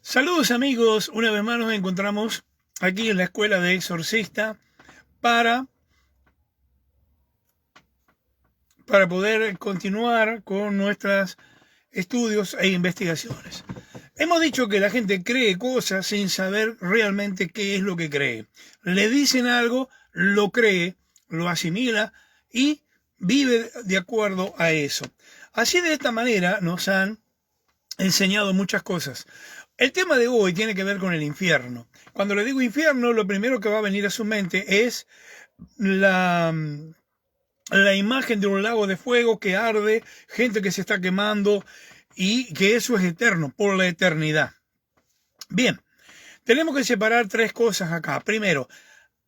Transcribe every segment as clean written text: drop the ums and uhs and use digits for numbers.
Saludos amigos, una vez más nos encontramos aquí en la Escuela de Exorcista para, poder continuar con nuestros estudios e investigaciones. Hemos dicho que la gente cree cosas sin saber realmente qué es lo que cree. Le dicen algo, lo cree, lo asimila y vive de acuerdo a eso. Así de esta manera nos han enseñado muchas cosas. El tema de hoy tiene que ver con el infierno. Cuando le digo infierno, lo primero que va a venir a su mente es la, la imagen de un lago de fuego que arde, gente que se está quemando y que eso es eterno, por la eternidad. Bien, tenemos que separar tres cosas acá. Primero,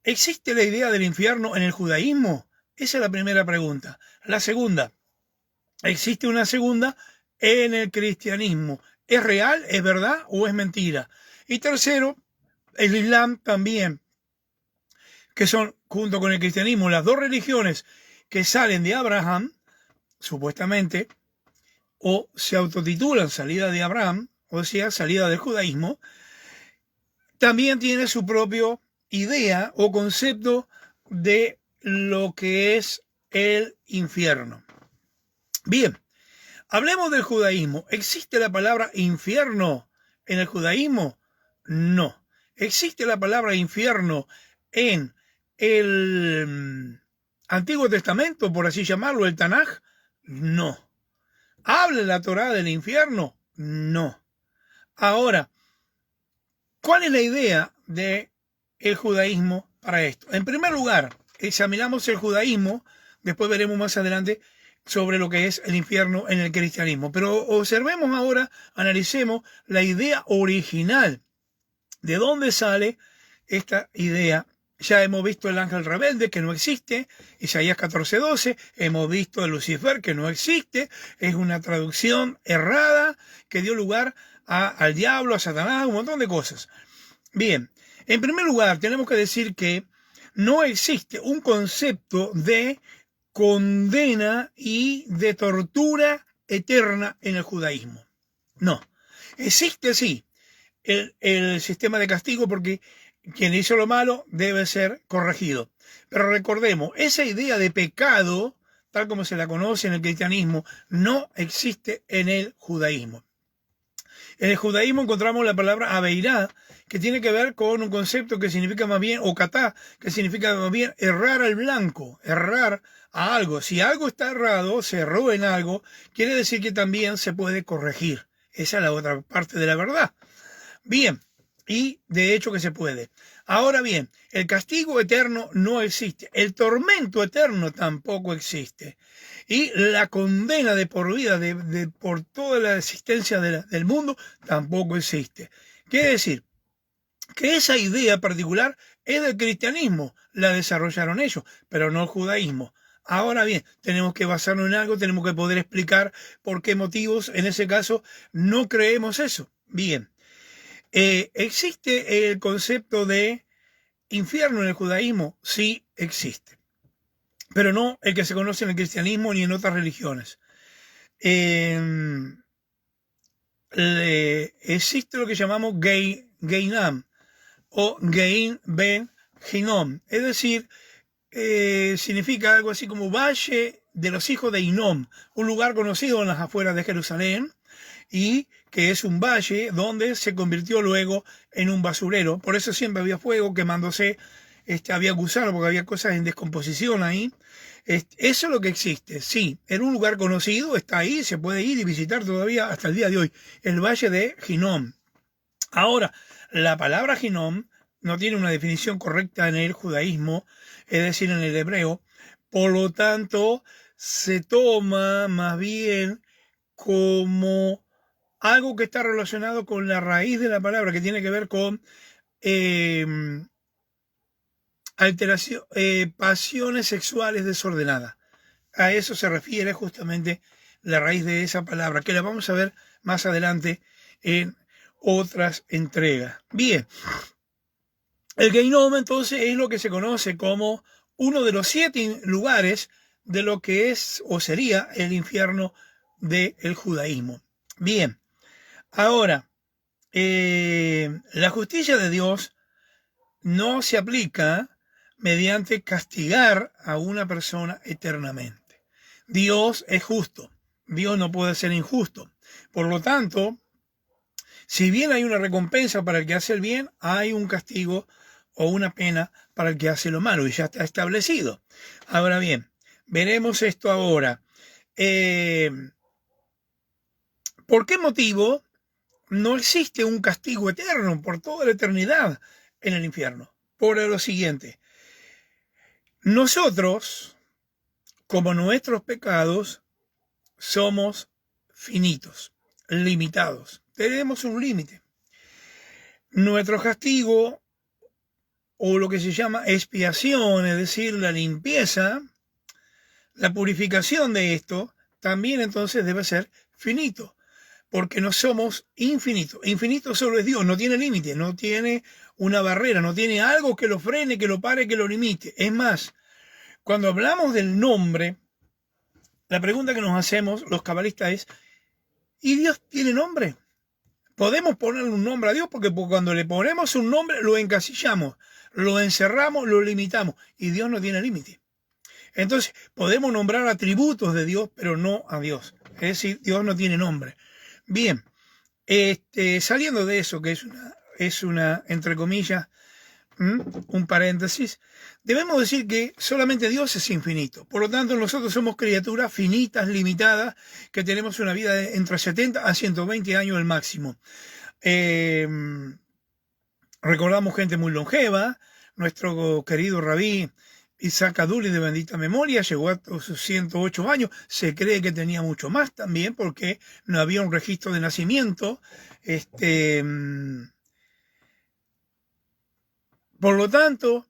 ¿existe la idea del infierno en el judaísmo? Esa es la primera pregunta. La segunda, ¿existe una segunda en el cristianismo? ¿Es real, es verdad o es mentira? Y tercero, el Islam también, que son, junto con el cristianismo, las dos religiones que salen de Abraham, supuestamente, o se autotitulan salida de Abraham, o sea, salida del judaísmo, también tiene su propia idea o concepto de lo que es el infierno. Bien, hablemos del judaísmo. ¿Existe la palabra infierno en el judaísmo? No. ¿Existe la palabra infierno en el Antiguo Testamento, por así llamarlo, el Tanaj? No. ¿Habla la Torá del infierno? No. Ahora, ¿cuál es la idea del judaísmo para esto? En primer lugar, examinamos el judaísmo, después veremos más adelante sobre lo que es el infierno en el cristianismo. Pero observemos ahora, analicemos la idea original. ¿De dónde sale esta idea? Ya hemos visto el ángel rebelde, que no existe, Isaías 14:12, hemos visto el Lucifer, que no existe, es una traducción errada que dio lugar al diablo, a Satanás, un montón de cosas. Bien, en primer lugar tenemos que decir que no existe un concepto de condena y de tortura eterna en el judaísmo. No, existe sí el sistema de castigo porque quien hizo lo malo debe ser corregido. Pero recordemos, esa idea de pecado, tal como se la conoce en el cristianismo, no existe en el judaísmo. En el judaísmo encontramos la palabra aveirá, que tiene que ver con un concepto que significa más bien, o katá, que significa más bien errar al blanco, errar a algo. Si algo está errado, se erró en algo, quiere decir que también se puede corregir. Esa es la otra parte de la verdad. Bien, y de hecho que se puede. Ahora bien, el castigo eterno no existe, el tormento eterno tampoco existe, y la condena de por vida, por toda la existencia del mundo, tampoco existe. Quiere decir que esa idea particular es del cristianismo, la desarrollaron ellos, pero no el judaísmo. Ahora bien, tenemos que basarnos en algo, tenemos que poder explicar por qué motivos, en ese caso, no creemos eso. Bien. ¿Existe el concepto de infierno en el judaísmo? Sí, existe. Pero no el que se conoce en el cristianismo ni en otras religiones. Existe lo que llamamos Geinam o Gein Ben Hinnom. Es decir, significa algo así como Valle de los hijos de Hinnom, un lugar conocido en las afueras de Jerusalén, y que es un valle donde se convirtió luego en un basurero. Por eso siempre había fuego quemándose, había gusano porque había cosas en descomposición ahí. Eso es lo que existe, sí, en un lugar conocido, está ahí, se puede ir y visitar todavía hasta el día de hoy, el Valle de Hinnom. Ahora, la palabra Hinnom no tiene una definición correcta en el judaísmo, es decir, en el hebreo, por lo tanto, se toma más bien como algo que está relacionado con la raíz de la palabra, que tiene que ver con alteración, pasiones sexuales desordenadas. A eso se refiere justamente la raíz de esa palabra, que la vamos a ver más adelante en otras entregas. Bien, el Geinom entonces es lo que se conoce como uno de los 7 lugares de lo que es o sería el infierno del judaísmo. Bien, ahora, la justicia de Dios no se aplica mediante castigar a una persona eternamente. Dios es justo. Dios no puede ser injusto. Por lo tanto, si bien hay una recompensa para el que hace el bien, hay un castigo o una pena para el que hace lo malo, y ya está establecido. Ahora bien, veremos esto ahora. ¿Por qué motivo no existe un castigo eterno por toda la eternidad en el infierno? Por lo siguiente, nosotros, como nuestros pecados, somos finitos, limitados. Tenemos un límite. Nuestro castigo, o lo que se llama expiación, es decir, la limpieza, la purificación de esto, también entonces debe ser finito, porque no somos infinitos. Infinito solo es Dios, no tiene límite, no tiene una barrera, no tiene algo que lo frene, que lo pare, que lo limite. Es más, cuando hablamos del nombre, la pregunta que nos hacemos los cabalistas es, ¿y Dios tiene nombre? Podemos ponerle un nombre a Dios porque cuando le ponemos un nombre lo encasillamos, lo encerramos, lo limitamos, y Dios no tiene límite. Entonces, podemos nombrar atributos de Dios, pero no a Dios. Es decir, Dios no tiene nombre. Bien, saliendo de eso, que es una entre comillas, un paréntesis, debemos decir que solamente Dios es infinito. Por lo tanto, nosotros somos criaturas finitas, limitadas, que tenemos una vida de entre 70 a 120 años el máximo. Recordamos gente muy longeva. Nuestro querido rabí Isaac Aduli, de bendita memoria, llegó a sus 108 años. Se cree que tenía mucho más también porque no había un registro de nacimiento. Por lo tanto,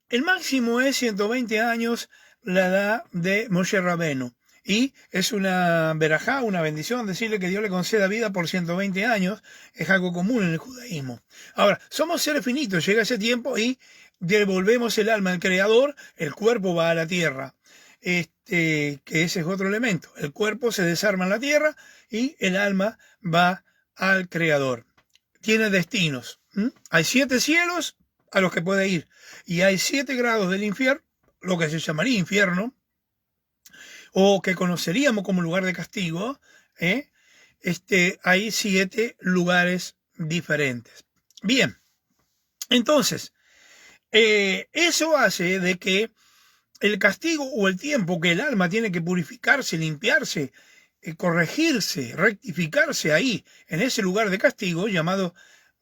el máximo es 120 años la edad de Moshe Rabenu. Y es una verajá, una bendición, decirle que Dios le conceda vida por 120 años. Es algo común en el judaísmo. Ahora, somos seres finitos, llega ese tiempo y devolvemos el alma al Creador, el cuerpo va a la tierra. Que ese es otro elemento. El cuerpo se desarma en la tierra y el alma va al Creador. Tiene destinos. Hay 7 cielos a los que puede ir. Y hay 7 grados del infierno, lo que se llamaría infierno, o que conoceríamos como lugar de castigo. Hay 7 lugares diferentes. Bien, entonces, eso hace de que el castigo o el tiempo que el alma tiene que purificarse, limpiarse, corregirse, rectificarse ahí, en ese lugar de castigo llamado,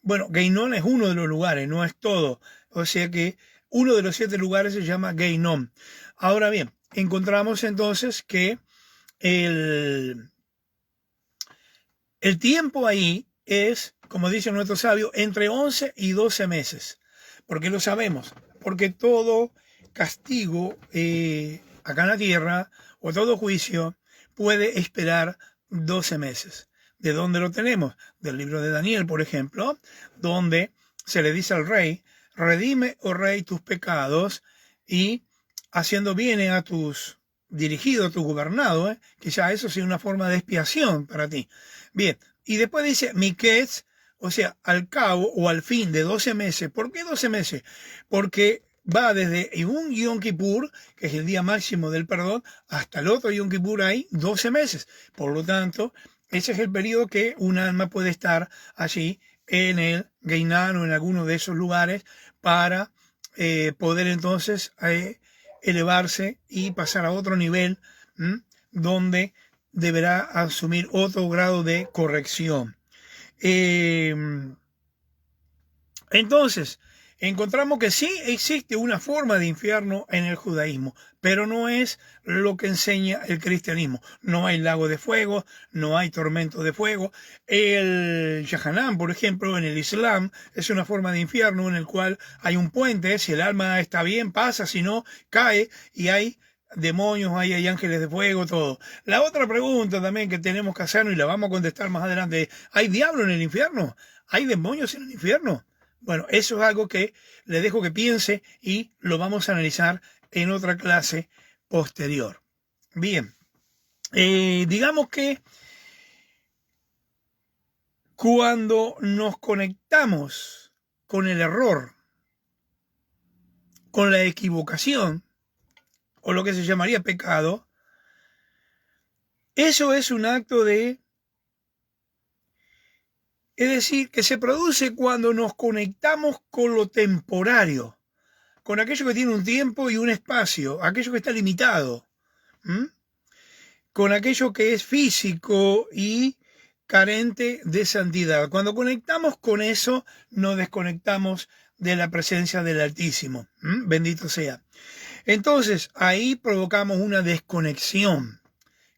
bueno, Geinom es uno de los lugares, no es todo. O sea que uno de los 7 lugares se llama Geinom. Ahora bien, encontramos entonces que el tiempo ahí es, como dice nuestro sabio, entre 11 y 12 meses. ¿Por qué lo sabemos? Porque todo castigo acá en la tierra, o todo juicio, puede esperar 12 meses. ¿De dónde lo tenemos? Del libro de Daniel, por ejemplo, donde se le dice al rey, redime, oh rey, tus pecados, y haciendo bien a tus dirigidos, a tus gobernados, quizá eso sea una forma de expiación para ti. Bien, y después dice, Miquetz, o sea, al cabo o al fin de 12 meses. ¿Por qué 12 meses? Porque va desde un Yom Kippur, que es el día máximo del perdón, hasta el otro Yom Kippur hay 12 meses. Por lo tanto, ese es el periodo que un alma puede estar allí en el Geinom o en alguno de esos lugares para poder entonces elevarse y pasar a otro nivel donde deberá asumir otro grado de corrección. Entonces, encontramos que sí existe una forma de infierno en el judaísmo, pero no es lo que enseña el cristianismo. No hay lago de fuego, no hay tormento de fuego. El Yahanam, por ejemplo, en el Islam, es una forma de infierno en el cual hay un puente, si el alma está bien, pasa, si no, cae, y hay demonios, hay ángeles de fuego, todo. La otra pregunta también que tenemos que hacernos, y la vamos a contestar más adelante, ¿hay diablo en el infierno? ¿Hay demonios en el infierno? Bueno, eso es algo que le dejo que piense y lo vamos a analizar en otra clase posterior. Bien, digamos que Cuando nos conectamos con el error, con la equivocación, o lo que se llamaría pecado, eso es un acto es decir, que se produce cuando nos conectamos con lo temporario, con aquello que tiene un tiempo y un espacio, aquello que está limitado, con aquello que es físico y carente de santidad. Cuando conectamos con eso, nos desconectamos de la presencia del Altísimo. Bendito sea. Entonces, ahí provocamos una desconexión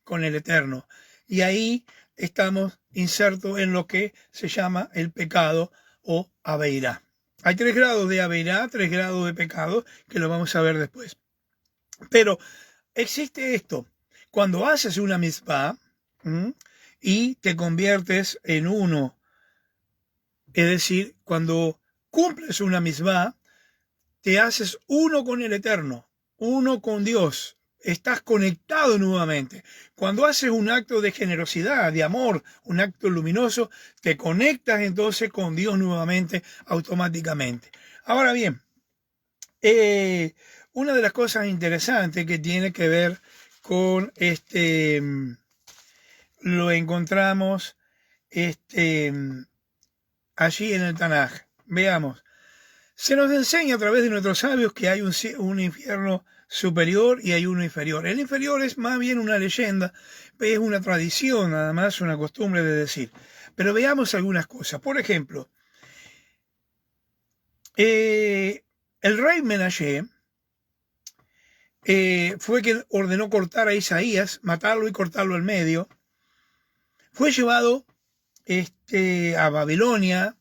con el Eterno. Y ahí estamos insertos en lo que se llama el pecado o aveirá. Hay 3 grados de aveirá, 3 grados de pecado, que lo vamos a ver después. Pero existe esto. Cuando haces una mitzvah y te conviertes en uno, es decir, cuando cumples una mitzvah, te haces uno con el Eterno, uno con Dios. Estás conectado nuevamente. Cuando haces un acto de generosidad, de amor, un acto luminoso, te conectas entonces con Dios nuevamente automáticamente. Ahora bien, una de las cosas interesantes que tiene que ver con lo encontramos allí en el Tanaj. Veamos. Se nos enseña a través de nuestros sabios que hay un infierno superior y hay uno inferior. El inferior es más bien una leyenda, es una tradición, nada más una costumbre de decir. Pero veamos algunas cosas. Por ejemplo, el rey Menashe fue quien ordenó cortar a Isaías, matarlo y cortarlo al medio. Fue llevado a Babilonia.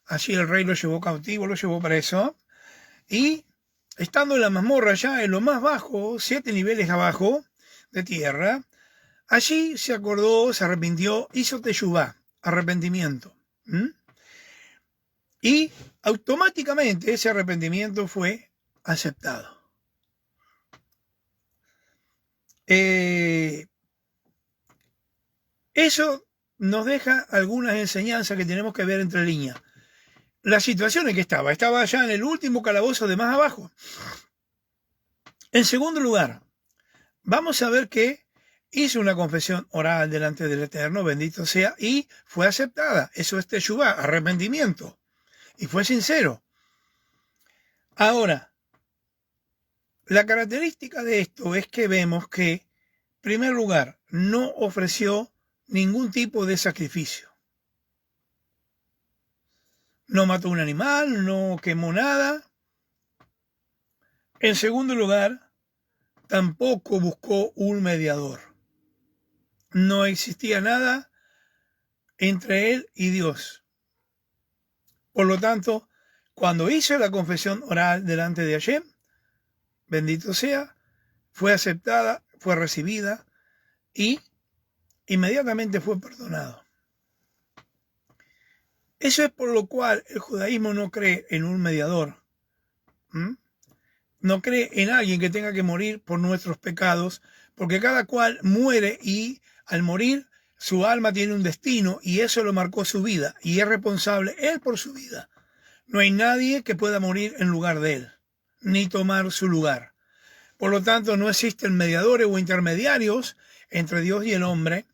Allí el rey lo llevó cautivo, lo llevó preso. Y estando en la mazmorra, ya en lo más bajo, 7 niveles abajo de tierra, allí se acordó, se arrepintió, hizo teshuvá, arrepentimiento. Y automáticamente ese arrepentimiento fue aceptado. Eso nos deja algunas enseñanzas que tenemos que ver entre líneas. La situación en que estaba allá en el último calabozo de más abajo. En segundo lugar, vamos a ver que hizo una confesión oral delante del Eterno, bendito sea, y fue aceptada. Eso es teshuvá, arrepentimiento. Y fue sincero. Ahora, la característica de esto es que vemos que, en primer lugar, no ofreció ningún tipo de sacrificio. No mató un animal, no quemó nada. En segundo lugar, tampoco buscó un mediador. No existía nada entre él y Dios. Por lo tanto, cuando hizo la confesión oral delante de Hashem, bendito sea, fue aceptada, fue recibida y inmediatamente fue perdonado. Eso es por lo cual el judaísmo no cree en un mediador. No cree en alguien que tenga que morir por nuestros pecados, porque cada cual muere y al morir su alma tiene un destino y eso lo marcó su vida y es responsable él por su vida. No hay nadie que pueda morir en lugar de él, ni tomar su lugar. Por lo tanto, no existen mediadores o intermediarios entre Dios y el hombre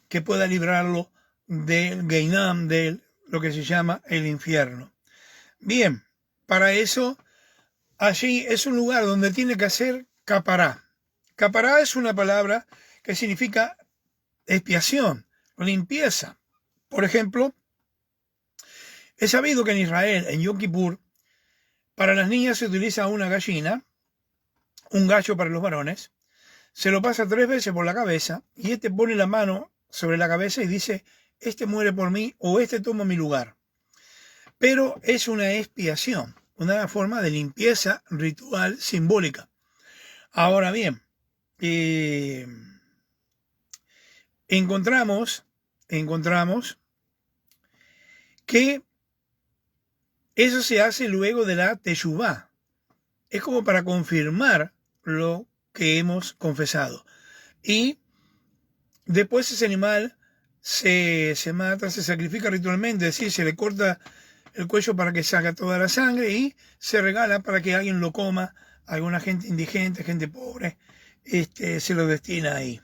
que pueda librarlo del Geinam, de lo que se llama el infierno. Bien, para eso, allí es un lugar donde tiene que hacer capará. Capará es una palabra que significa expiación, limpieza. Por ejemplo, es sabido que en Israel, en Yom Kippur, para las niñas se utiliza una gallina, un gallo para los varones, se lo pasa 3 veces por la cabeza y este pone la mano sobre la cabeza y dice, este muere por mí o este toma mi lugar. Pero es una expiación, una forma de limpieza ritual simbólica. Ahora bien, encontramos que eso se hace luego de la teshuvá. Es como para confirmar lo que hemos confesado. Y después ese animal se mata, se sacrifica ritualmente, es decir, se le corta el cuello para que salga toda la sangre y se regala para que alguien lo coma, alguna gente indigente, gente pobre, se lo destina ahí.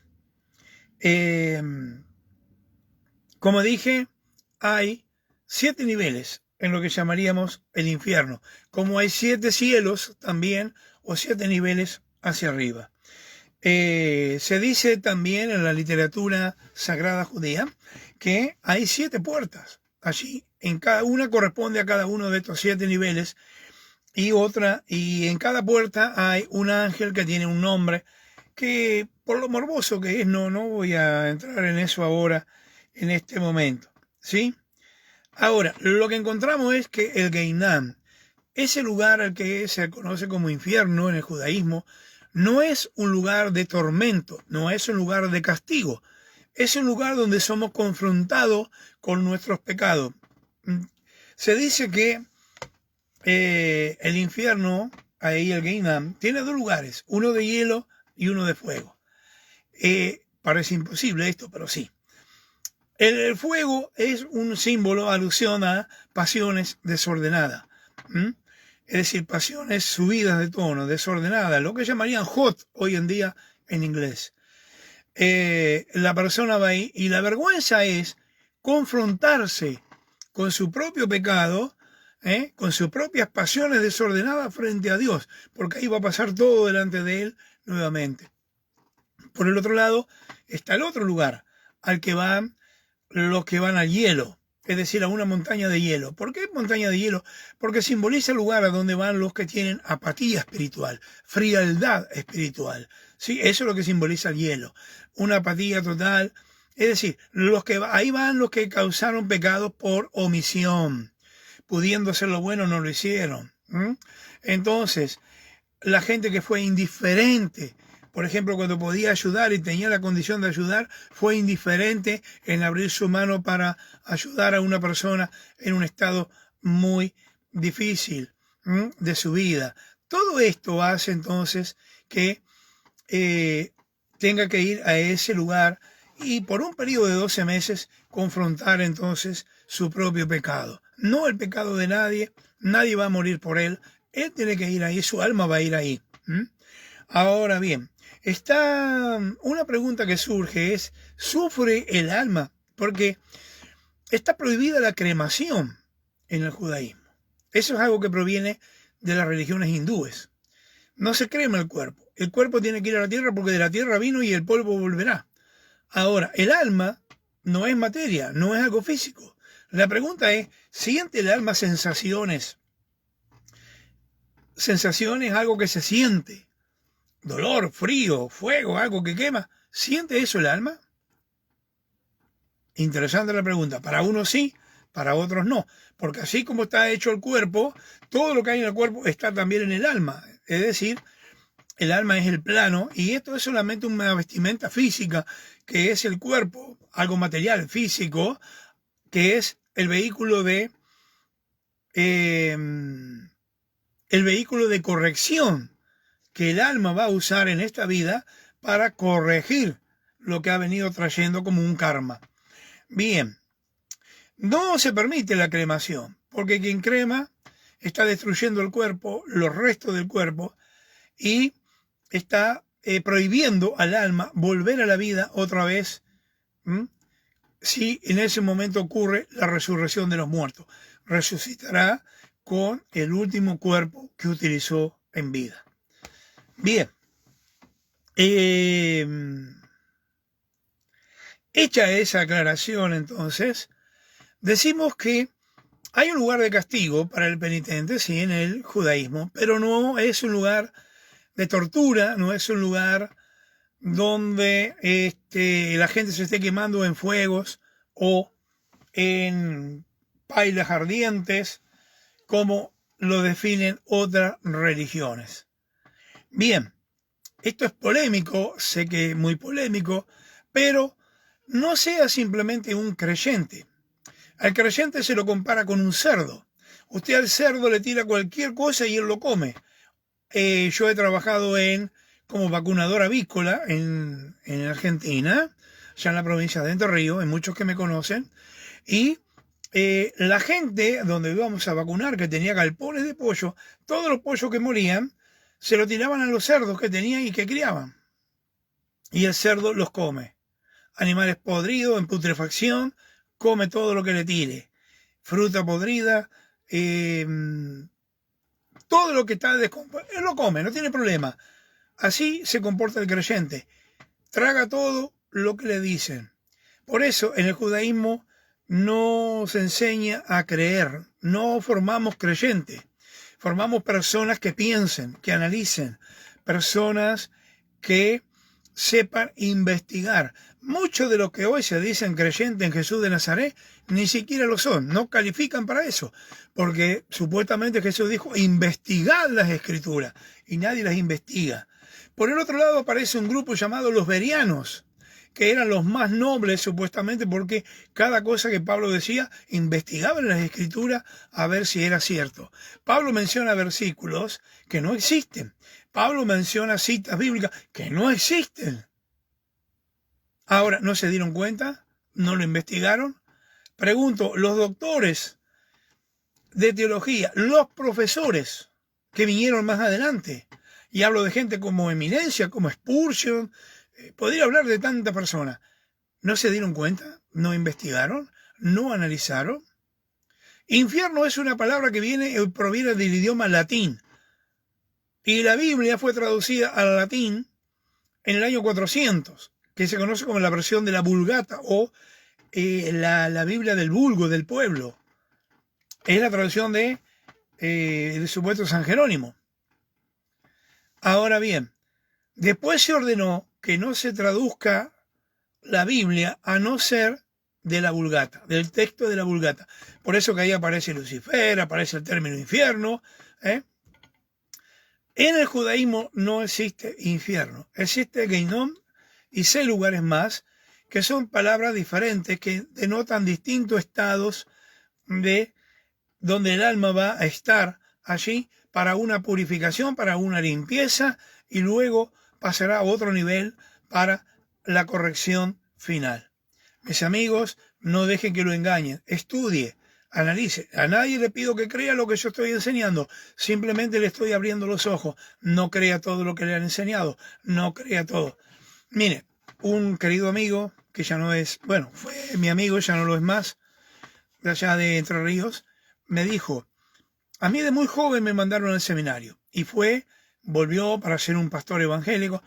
Como dije, hay 7 niveles en lo que llamaríamos el infierno, como hay 7 cielos también, o 7 niveles hacia arriba. Se dice también en la literatura sagrada judía que hay 7 puertas allí. En cada una corresponde a cada uno de estos 7 niveles y en cada puerta hay un ángel que tiene un nombre que, por lo morboso que es, no voy a entrar en eso ahora en este momento, ¿sí? Ahora, lo que encontramos es que el Gehinam, ese lugar al que se conoce como infierno en el judaísmo, no es un lugar de tormento, no es un lugar de castigo, es un lugar donde somos confrontados con nuestros pecados. Se dice que el infierno, ahí el Gehinam, tiene 2 lugares, uno de hielo y uno de fuego. Parece imposible esto, pero sí. El fuego es un símbolo, alusión a pasiones desordenadas. Es decir, pasiones subidas de tono, desordenadas, lo que llamarían hot hoy en día en inglés. La persona va ahí y la vergüenza es confrontarse con su propio pecado, con sus propias pasiones desordenadas frente a Dios, porque ahí va a pasar todo delante de Él nuevamente. Por el otro lado está el otro lugar al que van los que van al hielo, es decir, a una montaña de hielo. ¿Por qué montaña de hielo? Porque simboliza el lugar a donde van los que tienen apatía espiritual, frialdad espiritual. ¿Sí? Eso es lo que simboliza el hielo, una apatía total. Es decir, ahí van los que causaron pecados por omisión, pudiendo hacer lo bueno no lo hicieron. Entonces, la gente que fue indiferente, por ejemplo, cuando podía ayudar y tenía la condición de ayudar, fue indiferente en abrir su mano para ayudar a una persona en un estado muy difícil de su vida. Todo esto hace entonces que tenga que ir a ese lugar y por un periodo de 12 meses confrontar entonces su propio pecado. No el pecado de nadie, nadie va a morir por él, él tiene que ir ahí, su alma va a ir ahí. Ahora bien, está una pregunta que surge es, ¿sufre el alma? Porque está prohibida la cremación en el judaísmo. Eso es algo que proviene de las religiones hindúes. No se crema el cuerpo tiene que ir a la tierra porque de la tierra vino y el polvo volverá. Ahora, el alma no es materia, no es algo físico. La pregunta es, ¿siente el alma sensaciones? Sensaciones, algo que se siente. Dolor, frío, fuego, algo que quema. ¿Siente eso el alma? Interesante la pregunta. Para unos sí, para otros no. Porque así como está hecho el cuerpo, todo lo que hay en el cuerpo está también en el alma. Es decir, el alma es el plano y esto es solamente una vestimenta física, que es el cuerpo, algo material, físico, que es el vehículo de corrección que el alma va a usar en esta vida para corregir lo que ha venido trayendo como un karma. Bien, no se permite la cremación, porque quien crema está destruyendo el cuerpo, los restos del cuerpo, y está prohibiendo al alma volver a la vida otra vez, si en ese momento ocurre la resurrección de los muertos. Resucitará con el último cuerpo que utilizó en vida. Bien, hecha esa aclaración entonces, decimos que hay un lugar de castigo para el penitente, sí, en el judaísmo, pero no es un lugar de tortura, no es un lugar donde la gente se esté quemando en fuegos o en pailas ardientes, como lo definen otras religiones. Bien, esto es polémico, sé que es muy polémico, pero no sea simplemente un creyente. Al creyente se lo compara con un cerdo. Usted al cerdo le tira cualquier cosa y él lo come. Yo he trabajado como vacunador avícola en Argentina. ya en la provincia de Entre Ríos, hay muchos que me conocen, y la gente donde íbamos a vacunar, que tenía galpones de pollo, todos los pollos que morían, se lo tiraban a los cerdos que tenían y que criaban. Y el cerdo los come. Animales podridos, en putrefacción, come todo lo que le tire. Fruta podrida, todo lo que está descompuesto, él lo come, no tiene problema. Así se comporta el creyente. Traga todo lo que le dicen. Por eso en el judaísmo no se enseña a creer, no formamos creyentes, formamos personas que piensen, que analicen, personas que sepan investigar. Muchos de los que hoy se dicen creyentes en Jesús de Nazaret ni siquiera lo son, no califican para eso, porque supuestamente Jesús dijo, investigad las escrituras, y nadie las investiga. Por el otro lado aparece un grupo llamado los berianos, que eran los más nobles supuestamente porque cada cosa que Pablo decía investigaban en las escrituras a ver si era cierto. Pablo menciona versículos que no existen. Pablo menciona citas bíblicas que no existen. Ahora, ¿no se dieron cuenta? ¿No lo investigaron? Pregunto, los doctores de teología, los profesores que vinieron más adelante, y hablo de gente como Eminencia, como Spurgeon, podría hablar de tantas personas. ¿No se dieron cuenta? ¿No investigaron? ¿No analizaron? Infierno es una palabra que proviene del idioma latín. Y la Biblia fue traducida al latín en el año 400, que se conoce como la versión de la Vulgata o la Biblia del vulgo, del pueblo. Es la traducción del supuesto San Jerónimo. Ahora bien, después se ordenó que no se traduzca la Biblia a no ser de la Vulgata, del texto de la Vulgata. Por eso que ahí aparece Lucifer, aparece el término infierno. En el judaísmo no existe infierno, existe Geinom y 6 lugares más, que son palabras diferentes que denotan distintos estados de donde el alma va a estar allí para una purificación, para una limpieza, y luego pasará a otro nivel para la corrección final. Mis amigos, no dejen que lo engañen, estudie, analice. A nadie le pido que crea lo que yo estoy enseñando, simplemente le estoy abriendo los ojos. No crea todo lo que le han enseñado, no crea todo. Mire, un querido amigo, que ya no es, bueno, fue mi amigo, ya no lo es más, de allá de Entre Ríos, me dijo, a mí de muy joven me mandaron al seminario, y volvió para ser un pastor evangélico,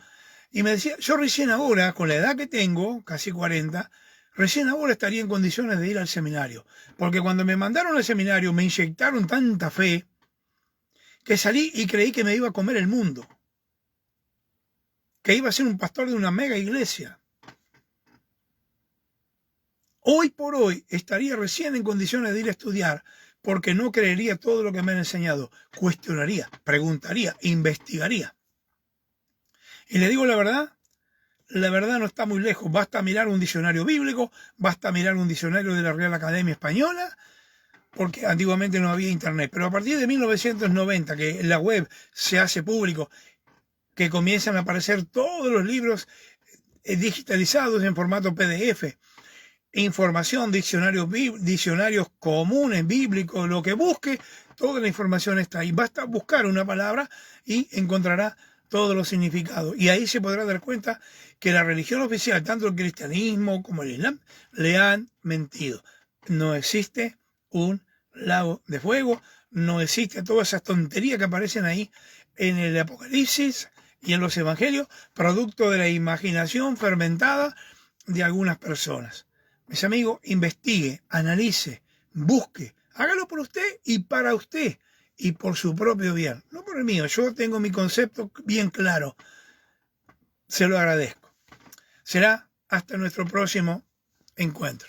y me decía, yo recién ahora, con la edad que tengo, casi 40, recién ahora estaría en condiciones de ir al seminario, porque cuando me mandaron al seminario me inyectaron tanta fe que salí y creí que me iba a comer el mundo, que iba a ser un pastor de una mega iglesia. Hoy por hoy estaría recién en condiciones de ir a estudiar, porque no creería todo lo que me han enseñado, cuestionaría, preguntaría, investigaría. Y le digo la verdad no está muy lejos, basta mirar un diccionario bíblico, basta mirar un diccionario de la Real Academia Española, porque antiguamente no había internet, pero a partir de 1990, que la web se hace público, que comienzan a aparecer todos los libros digitalizados en formato PDF, información, diccionarios comunes, bíblicos, lo que busque, toda la información está ahí. Basta buscar una palabra y encontrará todos los significados. Y ahí se podrá dar cuenta que la religión oficial, tanto el cristianismo como el islam, le han mentido. No existe un lago de fuego, no existe todas esas tonterías que aparecen ahí en el Apocalipsis y en los evangelios, producto de la imaginación fermentada de algunas personas. Mis amigos, investigue, analice, busque, hágalo por usted y para usted y por su propio bien, no por el mío. Yo tengo mi concepto bien claro. Se lo agradezco. Será hasta nuestro próximo encuentro.